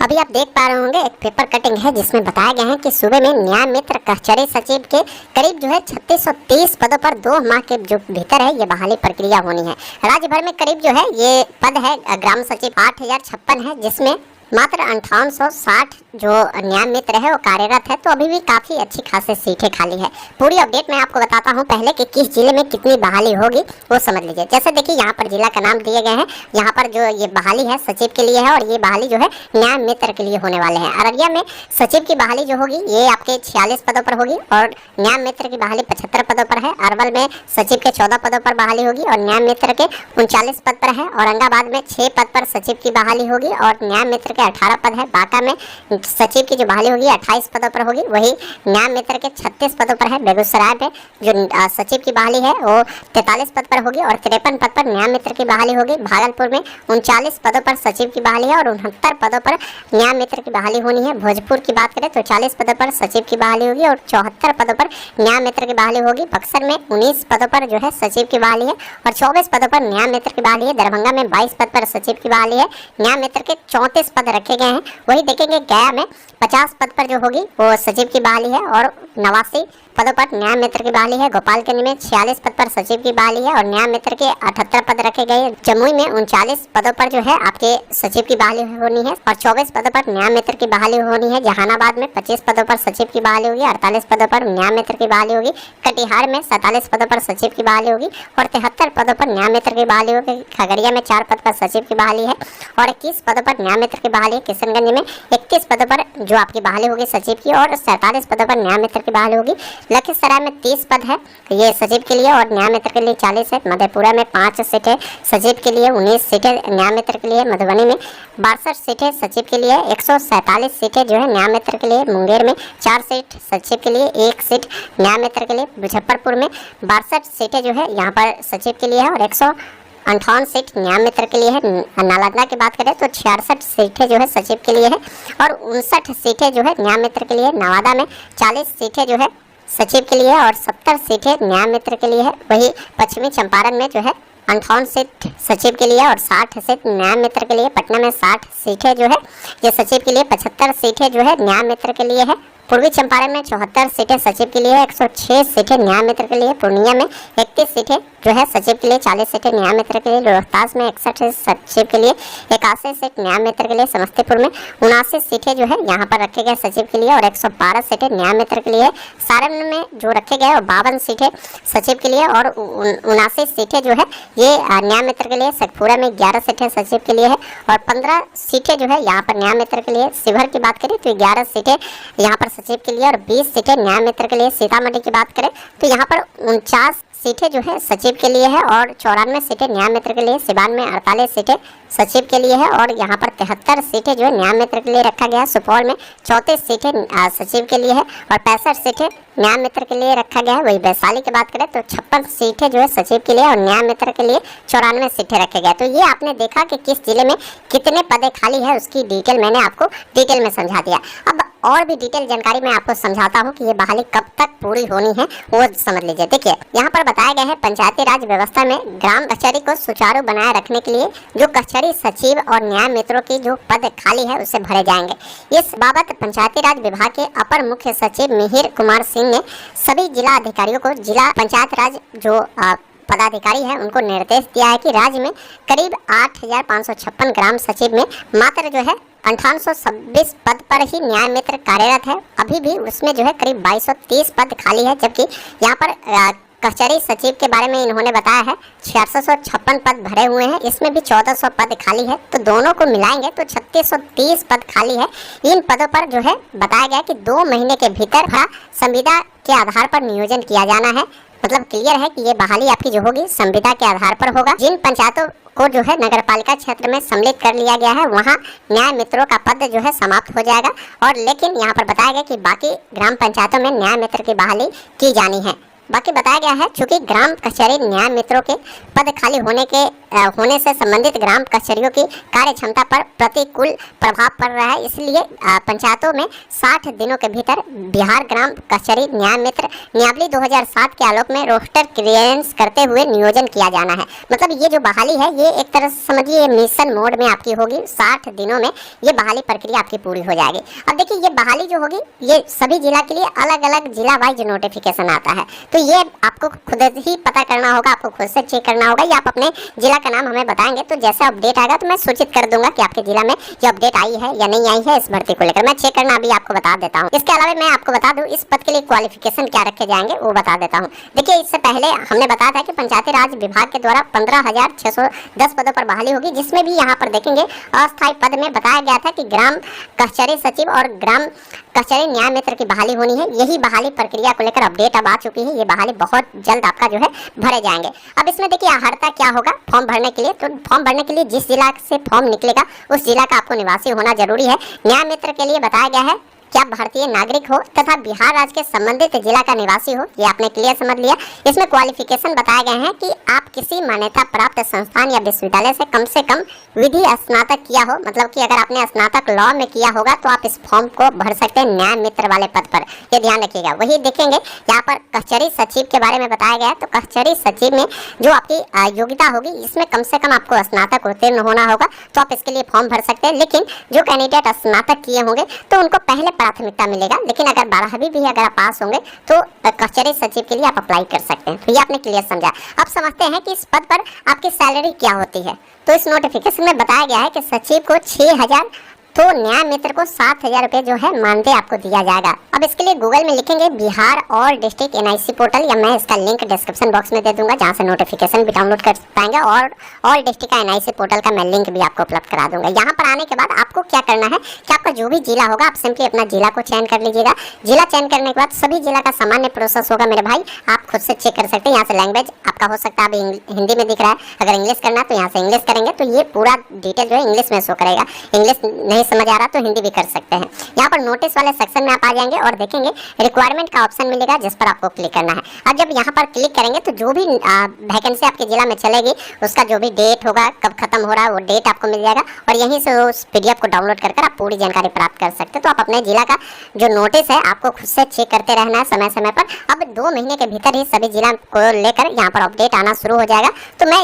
अभी आप देख पा रहे होंगे एक पेपर कटिंग है जिसमें बताया गया है कि सूबे में न्याय मित्र कचहरी सचिव के करीब जो है 3630 पदों पर 2 माह के जो भीतर है ये बहाली प्रक्रिया होनी है। राज्य भर में करीब जो है ये पद है ग्राम सचिव 8056 है, जिसमें मात्र 5860 जो न्याय मित्र है वो कार्यरत है। तो अभी भी काफ़ी अच्छी खासी सीटें खाली है। पूरी अपडेट मैं आपको बताता हूँ पहले कि किस जिले में कितनी बहाली होगी वो समझ लीजिए। जैसे देखिए यहाँ पर जिला का नाम दिए गए हैं, यहाँ पर जो ये बहाली है सचिव के लिए है और ये बहाली जो है न्याय मित्र के लिए होने वाले हैं। अररिया में सचिव की बहाली जो होगी ये आपके 46 पदों पर होगी और न्याय मित्र की बहाली 75 पदों पर है। अरवल में सचिव के 14 पदों पर बहाली होगी और न्याय मित्र के 39 पद पर है। औरंगाबाद में 6 पद पर सचिव की बहाली होगी और न्याय मित्र 18 पद है। बांका में सचिव की जो बहाली होगी 28 पदों पर होगी, वही न्याय मित्र के 36 पदों पर है। बेगूसराय में जो सचिव की बहाली है वो 43 पद पर होगी और 53 पद पर न्याय मित्र की बहाली होगी। भागलपुर में 39 पदों पर सचिव की बहाली है और 69 पदों पर न्याय मित्र की बहाली होनी है। भोजपुर की बात करें तो 40 पदों पर सचिव की बहाली होगी और 74 पदों पर न्याय मित्र की बहाली होगी। बक्सर में 19 पदों पर जो है सचिव की बहाली है और 24 पदों पर न्याय मित्र की बहाली है। दरभंगा में 22 पद पर सचिव की बहाली है। न्याय मित्र के 34 पद रखे गए हैं। वही देखेंगे गया में 50 पद पर जो होगी वो सचिव की बहाली है और 89 पदों पर न्याय मित्र की बहाली है। गोपालगंज में 46 पद पर सचिव की बहाली है और न्याय मित्र के 78 पद रखे गए। जमुई में 39 पदों पर जो है आपके सचिव की बहाली होनी है और 24 पदों पर न्याय मित्र की बहाली होनी है। जहानाबाद में 25 पदों पर सचिव की बहाली होगी, 48 पदों पर न्याय मित्र की बहाली होगी। कटिहार में 47 पदों पर सचिव की बहाली होगी और 73 पदों पर न्याय मित्र की बहाली होगी। खगड़िया में 4 पद पर सचिव की बहाली है और 21 पदों पर न्याय मित्र की बहाली है। किशनगंज में 31 पदों पर जो आपकी बहाली होगी सचिव की और 47 पदों पर न्याय मित्र की बहाली होगी। लखीसराय में 30 पद है ये सचिव के लिए और न्याय मित्र के लिए 40 है। मधेपुरा में 5 सीटें सचिव के लिए, 19 सीटें न्याय मित्र के लिए। मधुबनी में 62 सीटें सचिव के लिए, 147 सीटें जो है न्याय मित्र के लिए। मुंगेर में 4 सीट सचिव के लिए, 1 सीट न्याय मित्र के लिए। मुजफ्फरपुर में 62 सीटें जो है यहाँ पर सचिव के लिए है और 158 सीट न्याय मित्र के लिए है। नालंदा की बात करें तो 66 सीटें जो है सचिव के लिए है और 59 सीटें जो है न्याय मित्र के लिए। नवादा में 40 सीटें जो है सचिव के लिए और 70 सीटें न्याय मित्र के लिए है। वही पश्चिमी चंपारण में जो है 58 सीट सचिव के लिए और 60 सीट न्याय मित्र के लिए। पटना में 60 सीटें जो है ये सचिव के लिए, 75 सीटें जो है न्याय मित्र के लिए है। पूर्वी चंपारण में 74 सीटें सचिव के लिए, 106 सीटें न्याय मित्र के लिए। पूर्णिया में 31 सीटें जो है सचिव के लिए, 40 सीटें न्याय मित्र के लिए। रोहतास में 61 सचिव के लिए, 81 सीट न्याय मित्र के लिए। समस्तीपुर में 79 सीटें जो है यहाँ पर रखे गए सचिव के लिए और 112 सीटें न्याय मित्र के लिए। सारण में जो रखे गए 52 सीटें सचिव के लिए और 79 सीटें जो है ये न्याय मित्र के लिए। शेखपुरा में 11 सीटें सचिव के लिए है और 15 सीटें जो है यहाँ पर न्याय मित्र के लिए। शिवहर की बात करें तो 11 सीटें यहाँ पर सचिव के लिए और 20 सीटें न्याय मित्र के लिए। सीतामढ़ी की बात करें तो यहाँ पर 49 सीटें जो है सचिव के लिए है और 94 सीटें न्याय मित्र के लिए। सिवान में 48 सीटें सचिव के लिए है और यहाँ पर 73 सीटें जो है न्याय मित्र के लिए रखा गया। सुपौल में 34 सीटें सचिव के लिए है और 65 सीटें न्याय मित्र के लिए रखा गया है। वही वैशाली की बात करें तो 56 सीटें जो है सचिव के लिए और न्याय मित्र के लिए 94 सीटें रखे गए। तो ये आपने देखा कि किस जिले में कितने पदे खाली है, उसकी डिटेल मैंने आपको डिटेल में समझा दिया। अब और भी डिटेल जानकारी मैं आपको समझाता हूँ कि ये बहाली कब तक पूरी होनी है वो समझ लीजिए। देखिए यहाँ पर बताया गया है पंचायती राज व्यवस्था में ग्राम कचहरी को सुचारू बनाए रखने के लिए जो कचहरी सचिव और न्याय मित्रों की जो पद खाली है उसे भरे जाएंगे। इस बाबत पंचायती राज विभाग के अपर मुख्य सचिव मिहिर कुमार सिंह ने सभी जिला अधिकारियों को जिला पंचायत राज जो पदाधिकारी है उनको निर्देश दिया है कि राज्य में करीब 8556 ग्राम सचिव में मात्र जो है 5826 पद पर ही न्याय मित्र कार्यरत है। अभी भी उसमें जो है करीब 2230 पद खाली है, जबकि यहाँ पर कचहरी सचिव के बारे में इन्होंने बताया है 6656 पद भरे हुए हैं, इसमें भी 1400 पद खाली है। तो दोनों को मिलाएंगे तो 3630 पद खाली है। इन पदों पर जो है बताया गया कि 2 महीने के भीतर संविदा के आधार पर नियोजन किया जाना है। मतलब क्लियर है कि ये बहाली आपकी जो होगी संविदा के आधार पर होगा। जिन पंचायतों को जो है नगरपालिका क्षेत्र में सम्मिलित कर लिया गया है वहाँ न्याय मित्रों का पद जो है समाप्त हो जाएगा और लेकिन यहाँ पर बताया गया कि बाकी ग्राम पंचायतों में न्याय मित्र की बहाली की जानी है। बाकी बताया गया है चूंकि ग्राम कचहरी न्याय मित्रों के पद खाली होने से संबंधित ग्राम कचहरियों की कार्य क्षमता पर प्रतिकूल प्रभाव पड़ रहा है, इसलिए पंचायतों में 60 दिनों के भीतर बिहार ग्राम कचहरी न्याय मित्र नियमावली 2007 के आलोक में रोस्टर क्लियरेंस करते हुए नियोजन किया जाना है। मतलब ये जो बहाली है ये एक तरह से समझिए मिशन मोड में आपकी होगी। 60 दिनों में ये बहाली प्रक्रिया आपकी पूरी हो जाएगी। अब देखिए ये बहाली जो होगी ये सभी जिला के लिए अलग अलग जिला वाइज नोटिफिकेशन आता है, तो ये आपको खुद ही पता करना होगा, आपको खुद से चेक करना होगा, या आप अपने जिला का नाम हमें बताएंगे तो जैसे अपडेट आएगा तो मैं सूचित कर दूंगा कि आपके जिला में ये अपडेट आई है या नहीं आई है इस भर्ती को लेकर। मैं चेक करना अभी आपको बता देता हूँ। इसके अलावा मैं आपको बता दूं इस पद के लिए क्वालिफिकेशन क्या रखे जाएंगे वो बता देता हूँ। देखिए इससे पहले हमने बताया था कि पंचायती राज विभाग के द्वारा 15,610 पदों पर बहाली होगी, जिसमें भी यहाँ पर देखेंगे अस्थायी पद में बताया गया था कि ग्राम कचहरी सचिव और ग्राम कचहरी न्याय मित्र की बहाली होनी है। यही बहाली प्रक्रिया को लेकर अपडेट अब आ चुकी है। ये बहाली बहुत जल्द आपका जो है भरे जाएंगे। अब इसमें देखिए अर्हता क्या होगा फॉर्म भरने के लिए, तो फॉर्म भरने के लिए जिस जिला से फॉर्म निकलेगा उस जिला का आपको निवासी होना जरूरी है। न्याय मित्र के लिए बताया गया है क्या भारतीय नागरिक हो तथा बिहार राज्य के संबंधित जिला का निवासी हो, ये आपने क्लियर समझ लिया। इसमें क्वालिफिकेशन बताए गए हैं कि आप किसी मान्यता प्राप्त संस्थान या विश्वविद्यालय से कम विधि स्नातक किया हो, मतलब कि अगर आपने स्नातक लॉ में किया होगा तो आप इस फॉर्म को भर सकते हैं न्याय मित्र वाले पद पर, ये ध्यान रखिएगा। वही देखेंगे यहाँ पर कचहरी सचिव के बारे में बताया गया है, तो कचहरी सचिव में जो आपकी योग्यता होगी इसमें कम से कम आपको स्नातक उत्तीर्ण होना होगा, तो आप इसके लिए फॉर्म भर सकते हैं। लेकिन जो कैंडिडेट स्नातक किए होंगे तो उनको पहले प्राथमिकता मिलेगा, लेकिन अगर 12वीं भी अगर आप पास होंगे तो कचहरी सचिव के लिए आप अप्लाई कर सकते हैं। तो ये आपने क्लियर समझा। अब समझते हैं कि इस पद पर आपकी सैलरी क्या होती है। तो इस नोटिफिकेशन में बताया गया है कि सचिव को 6,000 तो न्याय मित्र को 7,000 रुपये जो है मानदेय आपको दिया जाएगा। अब इसके लिए गूगल में लिखेंगे Bihar all district NIC portal, या मैं इसका लिंक डिस्क्रिप्शन बॉक्स में दे दूंगा जहां से नोटिफिकेशन भी डाउनलोड कर पाएंगे, और ऑल डिस्ट्रिक्ट का एनआईसी पोर्टल का मैं लिंक भी आपको उपलब्ध करा दूंगा। यहाँ पर आने के बाद आपको क्या करना है कि आपका जो भी जिला होगा आप सिंपली अपना जिला को चयन कर लीजिएगा। जिला चयन करने के बाद सभी जिला का सामान्य प्रोसेस होगा मेरे भाई, आप खुद से चेक कर सकते हैं। यहाँ से लैंग्वेज आपका हो सकता है अभी हिंदी में दिख रहा है, अगर इंग्लिश करना है तो यहाँ से इंग्लिश करेंगे तो ये पूरा डिटेल जो है इंग्लिश में शो करेगा। इंग्लिश नहीं समझ आ रहा तो हिंदी कर सकते हैं। यहाँ पर नोटिस वाले सेक्शन में आप आ जाएंगे और देखेंगे रिक्वायरमेंट का ऑप्शन मिलेगा जिस पर आपको क्लिक करना है। अब जब यहाँ पर क्लिक करेंगे तो जो भी वैकेंसी आपके जिला में चलेगी उसका जो भी डेट होगा, कब खत्म हो रहा है वो डेट आपको मिल जाएगा, और यहीं से उस PDF को डाउनलोड कर आप पूरी जानकारी प्राप्त कर सकते हैं। तो आप अपने जिला का जो नोटिस है आपको खुद से चेक करते रहना है समय समय पर। अब 2 महीने के भीतर ही सभी जिला को लेकर यहाँ पर अपडेट आना शुरू हो जाएगा। तो मैं